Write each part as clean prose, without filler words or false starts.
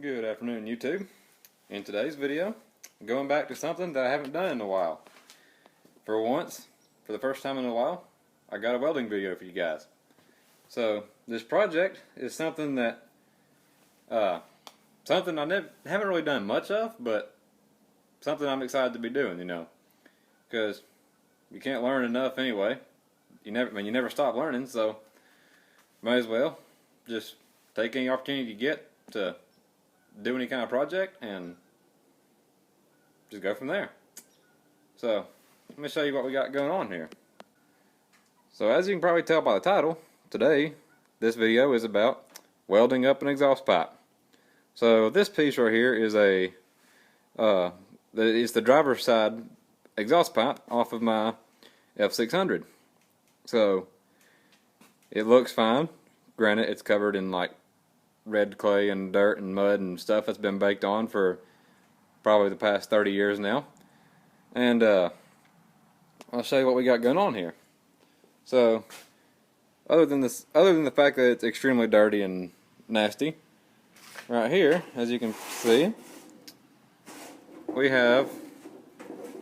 Good afternoon, YouTube. In today's video, I'm going back to something that I haven't done in a while. For once, for the first time in a while, I got a welding video for you guys. So this project is something that something I haven't really done much of, but something I'm excited to be doing, because you can't learn enough anyway. You never stop learning, so might as well just take any opportunity you get to do any kind of project and just go from there. So let me show you what we got going on here. So as you can probably tell by the title, today this video is about welding up an exhaust pipe. So this piece right here is it's the driver's side exhaust pipe off of my F-600. So it looks fine. Granted, it's covered in like red clay and dirt and mud and stuff that's been baked on for probably the past 30 years now. And I'll show you what we got going on here. So other than the fact that it's extremely dirty and nasty, right here, as you can see, we have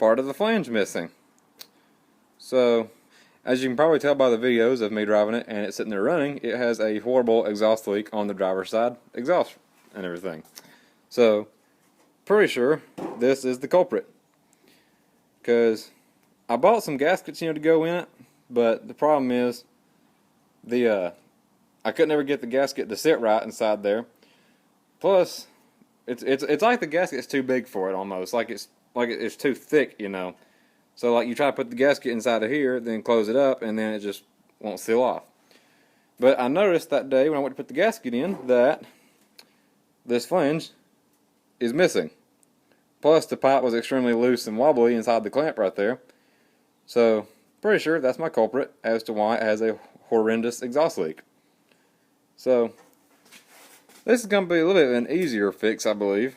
part of the flange missing. So as you can probably tell by the videos of me driving it and it's sitting there running, it has a horrible exhaust leak on the driver's side exhaust and everything. So, pretty sure this is the culprit. Because I bought some gaskets, to go in it, but the problem is I couldn't ever get the gasket to sit right inside there. Plus, it's like the gasket's too big for it almost, like it's too thick, So like you try to put the gasket inside of here, then close it up, and then it just won't seal off. But I noticed that day when I went to put the gasket in that this flange is missing. Plus the pipe was extremely loose and wobbly inside the clamp right there. So pretty sure that's my culprit as to why it has a horrendous exhaust leak. So this is going to be a little bit of an easier fix, I believe.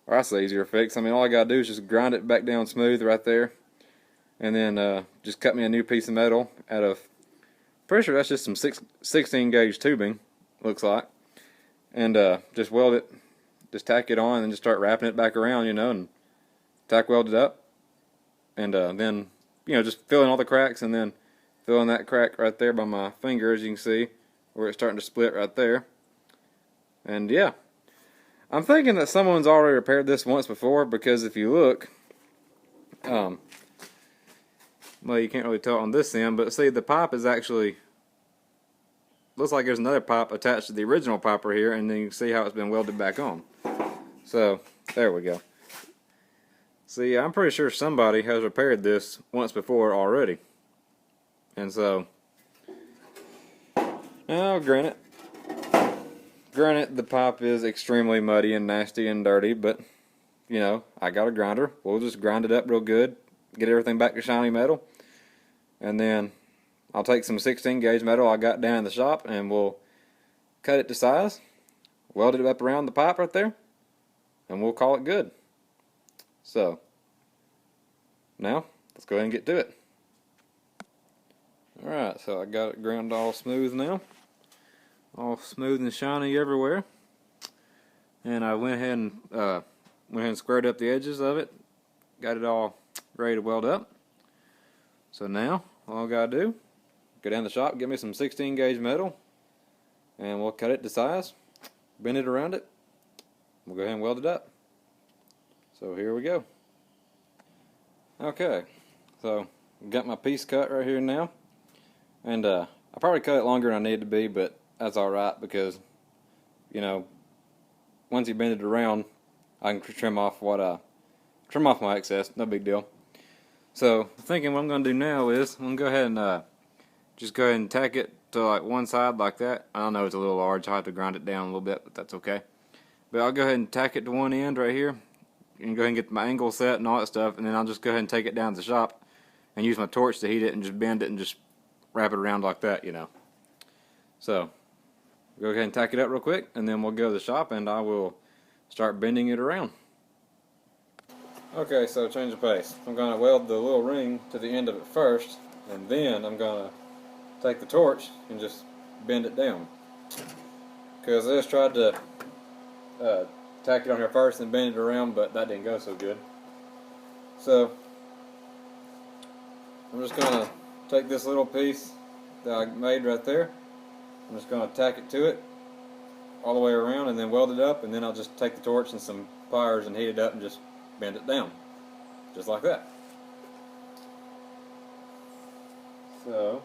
Or I say easier fix. I mean, all I gotta do is just grind it back down smooth right there, and then just cut me a new piece of metal out of, pretty sure that's just some 16 gauge tubing, looks like, and just weld it, just tack it on, and just start wrapping it back around, and tack weld it up, and then just fill in all the cracks, and then fill in that crack right there by my finger, as you can see, where it's starting to split right there, and yeah. I'm thinking that someone's already repaired this once before, because if you look, well, you can't really tell on this end, but see, the pipe is actually, looks like there's another pipe attached to the original pipe right here, and then you can see how it's been welded back on. So, there we go. See, I'm pretty sure somebody has repaired this once before already. And so, now granted, the pipe is extremely muddy and nasty and dirty, but, I got a grinder. We'll just grind it up real good, get everything back to shiny metal, and then I'll take some 16 gauge metal I got down in the shop, and we'll cut it to size, weld it up around the pipe right there, and we'll call it good. So, now, let's go ahead and get to it. Alright, so I got it ground all smooth now. All smooth and shiny everywhere, and I went ahead and squared up the edges of it, got it all ready to weld up. So now all I gotta do, go down the shop, get me some 16 gauge metal, and we'll cut it to size, bend it around it, we'll go ahead and weld it up. So here we go. Okay, so got my piece cut right here now, and I probably cut it longer than I need to be, but that's alright, because once you bend it around, I can trim off my excess, no big deal. So thinking what I'm going to do now is I'm going to go ahead and just go ahead and tack it to like one side like that. I know it's a little large, I have to grind it down a little bit, but that's okay. But I'll go ahead and tack it to one end right here and go ahead and get my angle set and all that stuff, and then I'll just go ahead and take it down to the shop and use my torch to heat it and just bend it and just wrap it around like that, So go ahead and tack it up real quick, and then we'll go to the shop and I will start bending it around. Okay, so change of pace. I'm going to weld the little ring to the end of it first, and then I'm going to take the torch and just bend it down. Because I just tried to tack it on here first and bend it around, but that didn't go so good. So I'm just going to take this little piece that I made right there. I'm just going to tack it to it all the way around and then weld it up, and then I'll just take the torch and some pliers and heat it up and just bend it down. Just like that. So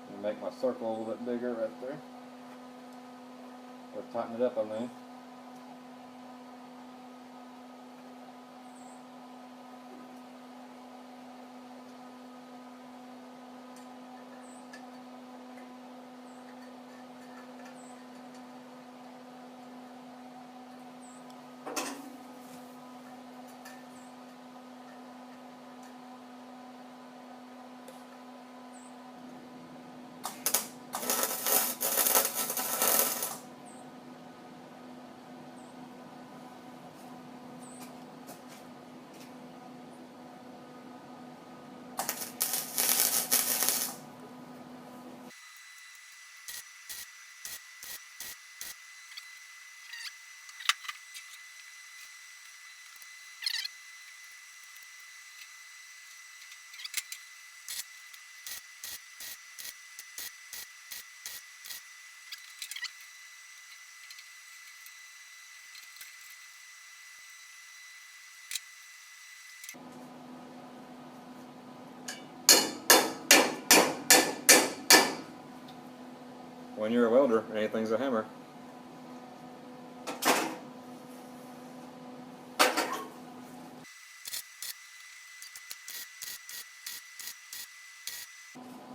I'm going to make my circle a little bit bigger right there. Or tighten it up, I mean. When you're a welder, anything's a hammer.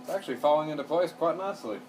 It's actually falling into place quite nicely.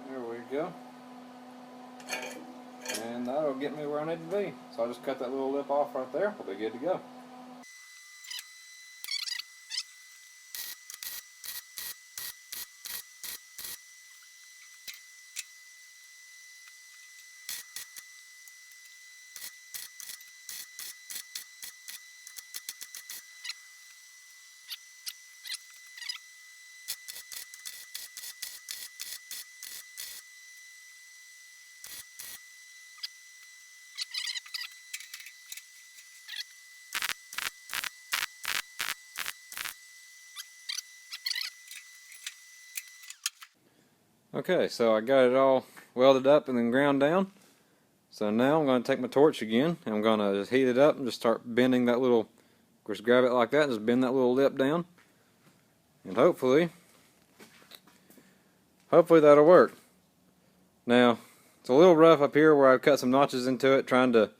There we go. And that'll get me where I need to be. So I'll just cut that little lip off right there. We'll be good to go. Okay, so I got it all welded up and then ground down. So now I'm going to take my torch again and I'm going to just heat it up and just start bending that little, just grab it like that and just bend that little lip down. And hopefully that'll work. Now, it's a little rough up here where I've cut some notches into it trying to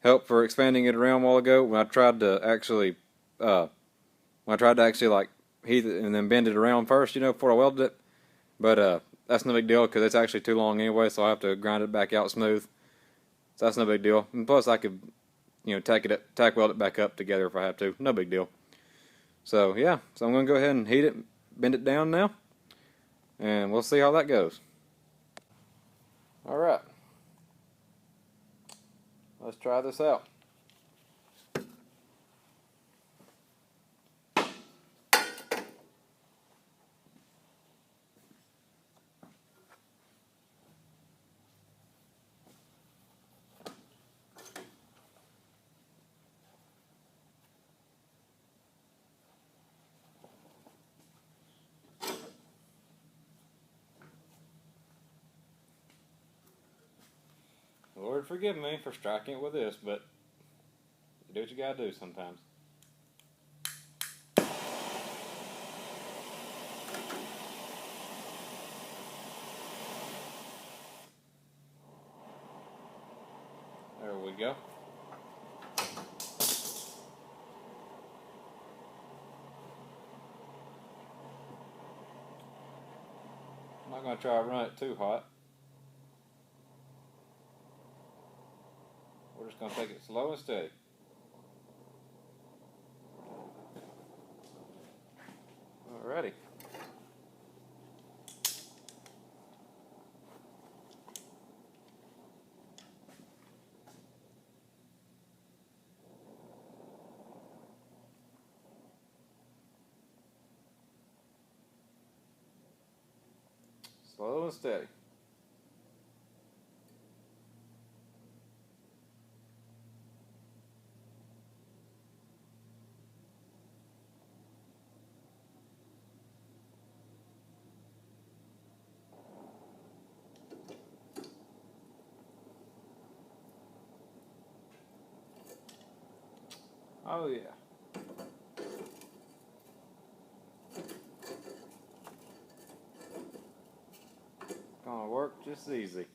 help for expanding it around a while ago when I tried to actually like heat it and then bend it around first, you know, before I welded it. But that's no big deal because it's actually too long anyway, so I have to grind it back out smooth. So that's no big deal. And plus I could, you know, tack weld it back up together if I have to. No big deal. So yeah, so I'm going to go ahead and heat it, bend it down now, and we'll see how that goes. Alright. Let's try this out. Lord forgive me for striking it with this, but you do what you gotta do sometimes. There we go. not going to try to run it too hot. We're just going to take it slow and steady. Alrighty. Slow and steady. Oh yeah. Gonna work just easy.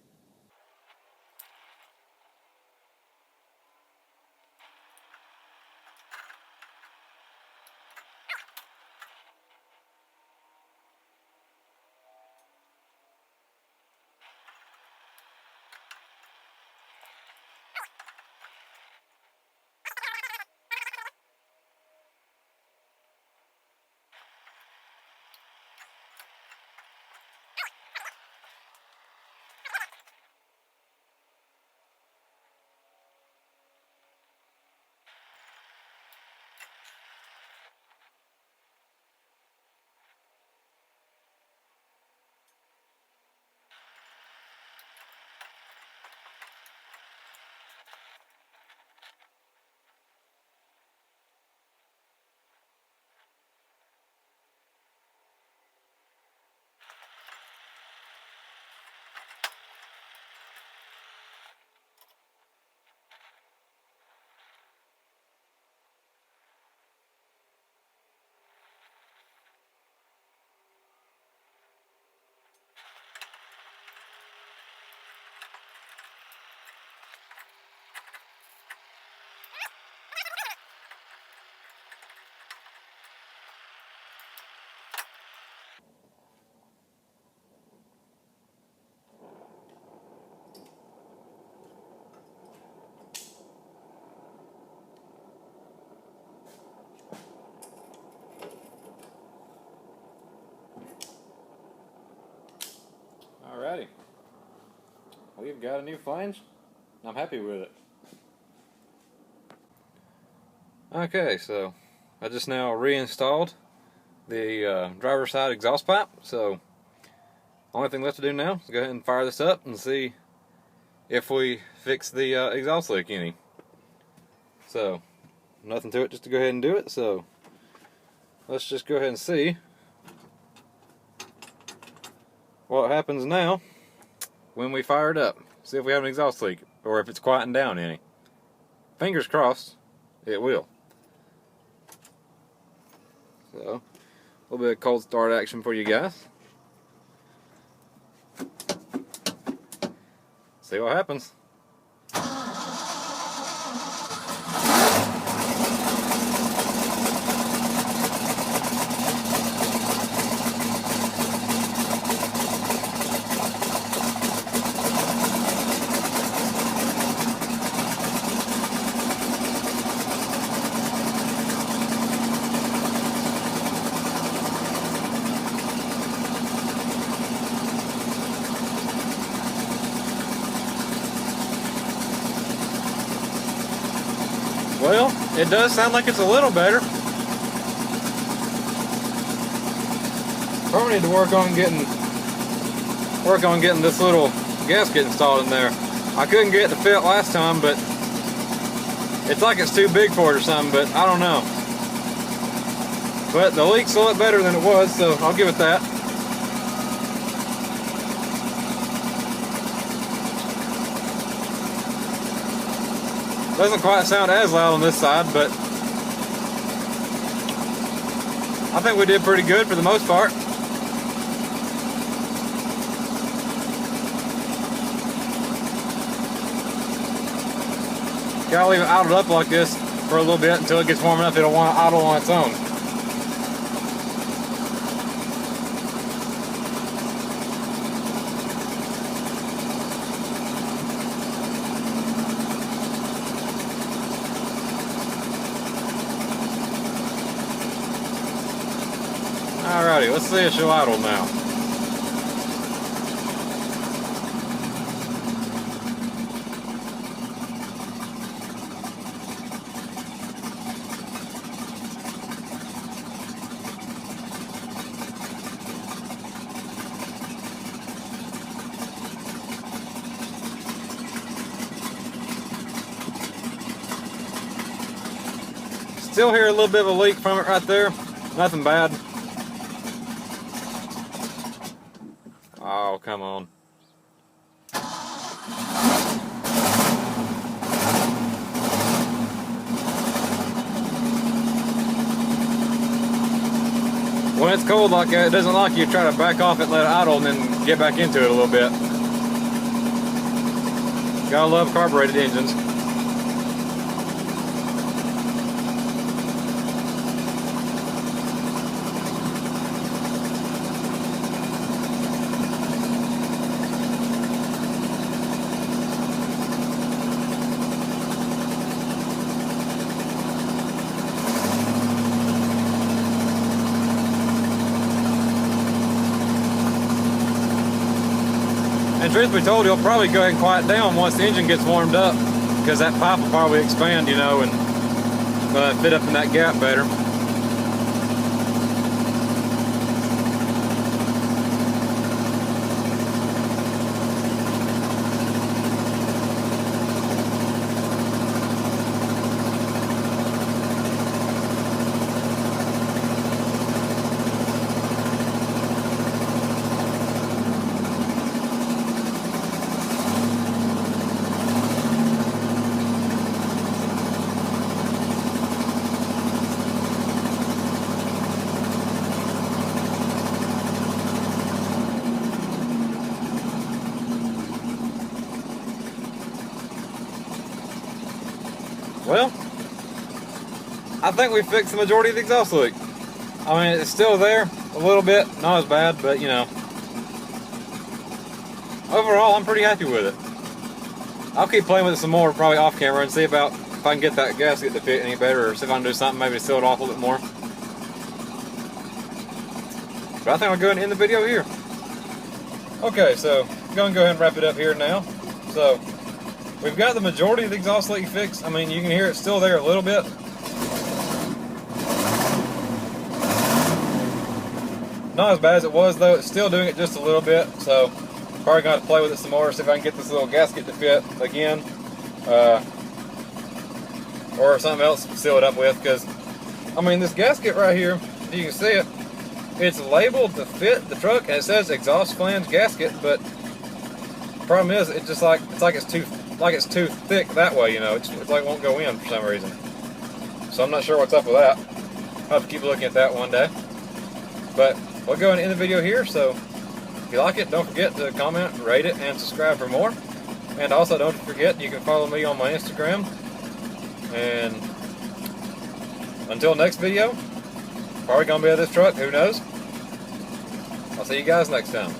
Alrighty. We've got a new flange. I'm happy with it. Okay, so I just now reinstalled the driver's side exhaust pipe. So only thing left to do now is go ahead and fire this up and see if we fix the exhaust leak any. So nothing to it, just to go ahead and do it. So let's just go ahead and see what happens now when we fire it up. See if we have an exhaust leak or if it's quieting down any. Fingers crossed it will. So a little bit of cold start action for you guys. See what happens. Well, it does sound like it's a little better. Probably need to work on getting this little gasket installed in there. I couldn't get it to fit last time, but it's like it's too big for it or something, but I don't know. But the leak's a lot better than it was, so I'll give it that. Doesn't quite sound as loud on this side, but I think we did pretty good for the most part. Gotta leave it idled up like this for a little bit until it gets warm enough it'll want to idle on its own. Alrighty, let's see it show idle now. Still hear a little bit of a leak from it right there. Nothing bad. Oh, come on. When it's cold like that, it doesn't like you try to back off it, let it idle, and then get back into it a little bit. Gotta love carbureted engines. And truth be told, you'll probably go ahead and quiet down once the engine gets warmed up, because that pipe will probably expand, you know, and fit up in that gap better. Well, I think we fixed the majority of the exhaust leak. I mean, it's still there a little bit, not as bad, but you know. Overall, I'm pretty happy with it. I'll keep playing with it some more, probably off camera, and see about if I can get that gasket to fit any better, or see if I can do something maybe to seal it off a little bit more. But I think I'll go ahead and end the video here. Okay, so I'm going to go ahead and wrap it up here now. So, we've got the majority of the exhaust leak fixed. I mean, you can hear it's still there a little bit. Not as bad as it was, though. It's still doing it just a little bit. So, probably going to play with it some more, see if I can get this little gasket to fit again. Or something else to seal it up with. Because, I mean, this gasket right here, you can see it. It's labeled to fit the truck, and it says exhaust flange gasket, but the problem is, it's just like it's too thick that way, you know. It's like it won't go in for some reason. So I'm not sure what's up with that. I'll have to keep looking at that one day. But we'll go ahead and end the video here. So if you like it, don't forget to comment, rate it, and subscribe for more. And also don't forget you can follow me on my Instagram. And until next video, probably gonna be at this truck. Who knows? I'll see you guys next time.